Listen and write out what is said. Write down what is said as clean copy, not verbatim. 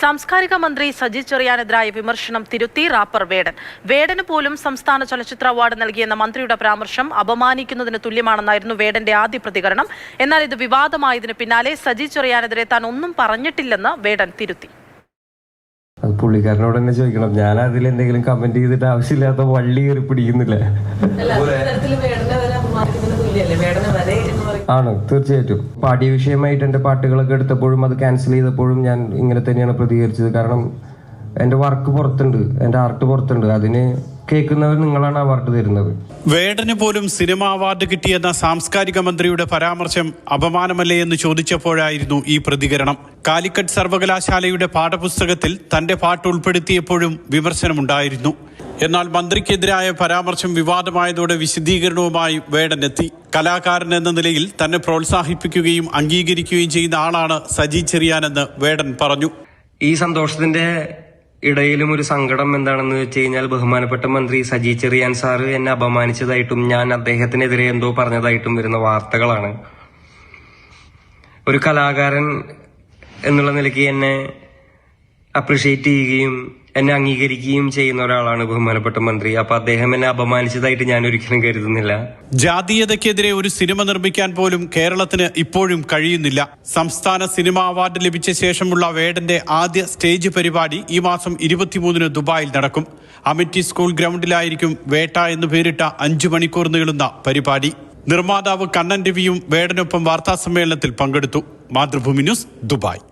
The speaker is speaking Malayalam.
സാംസ്കാരിക മന്ത്രി സജി ചെറിയാനെതിരായ വിമർശനം തിരുത്തി റാപ്പർ വേടൻ. വേടന് പോലും സംസ്ഥാന ചലച്ചിത്ര അവാർഡ് നൽകിയെന്ന മന്ത്രിയുടെ പരാമർശം അപമാനിക്കുന്നതിന് തുല്യമാണെന്നായിരുന്നു വേടന്റെ ആദ്യ പ്രതികരണം. എന്നാൽ ഇത് വിവാദമായതിനു പിന്നാലെ സജി ചെറിയാനെതിരെ താൻ ഒന്നും പറഞ്ഞിട്ടില്ലെന്ന് വേടൻ തിരുത്തി. അത് പുള്ളിക്കാരനോട് തന്നെ ചോദിക്കണം. ഞാൻ അതിൽ എന്തെങ്കിലും കമന്റ് ചെയ്തിട്ട് ആവശ്യമില്ലാത്ത വള്ളി കയറി പിടിക്കുന്നില്ല. ആണ്, തീർച്ചയായിട്ടും. പാഠ്യ വിഷയമായിട്ട് എന്റെ പാട്ടുകളൊക്കെ എടുത്തപ്പോഴും അത് ക്യാൻസൽ ചെയ്തപ്പോഴും ഞാൻ ഇങ്ങനെ തന്നെയാണ് പ്രതികരിച്ചത്. കാരണം എന്റെ വർക്ക് പുറത്തുണ്ട്, എന്റെ ആർട്ട് പുറത്തുണ്ട്. അതിന് കേൾക്കുന്നവർ നിങ്ങളാണ് അവാർഡ് തരുന്നത്. വേടന് പോലും സിനിമ അവാർഡ് കിട്ടിയെന്ന സാംസ്കാരിക മന്ത്രിയുടെ പരാമർശം അപമാനമല്ലേ എന്ന് ചോദിച്ചപ്പോഴായിരുന്നു ഈ പ്രതികരണം. കാലിക്കറ്റ് സർവകലാശാലയുടെ പാഠപുസ്തകത്തിൽ തന്റെ പാട്ട് ഉൾപ്പെടുത്തിയപ്പോഴും വിമർശനമുണ്ടായിരുന്നു. എന്നാൽ മന്ത്രിക്കെതിരായ പരാമർശം വിവാദമായതോടെ വിശദീകരണവുമായി വേടൻ എത്തി. കലാകാരൻ എന്ന നിലയിൽ തന്നെ പ്രോത്സാഹിപ്പിക്കുകയും അംഗീകരിക്കുകയും ചെയ്യുന്ന ആളാണ് സജി ചെറിയാനെന്ന് വേടൻ പറഞ്ഞു. ഈ സന്തോഷത്തിന്റെ ഇടയിലും ഒരു സങ്കടം എന്താണെന്ന് വെച്ച് കഴിഞ്ഞാൽ, ബഹുമാനപ്പെട്ട മന്ത്രി സജി ചെറിയാൻ സാറ് എന്നെ അപമാനിച്ചതായിട്ടും ഞാൻ അദ്ദേഹത്തിനെതിരെ എന്തോ പറഞ്ഞതായിട്ടും വരുന്ന വാർത്തകളാണ്. ഒരു കലാകാരൻ എന്നുള്ള നിലയ്ക്ക് എന്നെ അപ്രിഷിയേറ്റ് ചെയ്യുകയും എന്നെ അംഗീകരിക്കുകയും ചെയ്യുന്ന ഒരാളാണ് ബഹുമാനപ്പെട്ട മന്ത്രി. അപ്പൊ അദ്ദേഹം എന്നെ അപമാനിച്ചതായിട്ട് ഞാൻ ഒരിക്കലും കരുതുന്നില്ല. ജാതീയതയ്ക്കെതിരെ ഒരു സിനിമ നിർമ്മിക്കാൻ പോലും കേരളത്തിന് ഇപ്പോഴും കഴിയുന്നില്ല. സംസ്ഥാന സിനിമാ അവാർഡ് ലഭിച്ച ശേഷമുള്ള വേടന്റെ ആദ്യ സ്റ്റേജ് പരിപാടി ഈ മാസം 23-ന് ദുബായിൽ നടക്കും. അമിറ്റി സ്കൂൾ ഗ്രൗണ്ടിലായിരിക്കും വേട്ട എന്ന് പേരിട്ട 5 മണിക്കൂർ നീളുന്ന പരിപാടി. നിർമ്മാതാവ് കണ്ണൻ രവിയും വേടനൊപ്പം വാർത്താസമ്മേളനത്തിൽ പങ്കെടുത്തു. Mathrubhumi news, Dubai.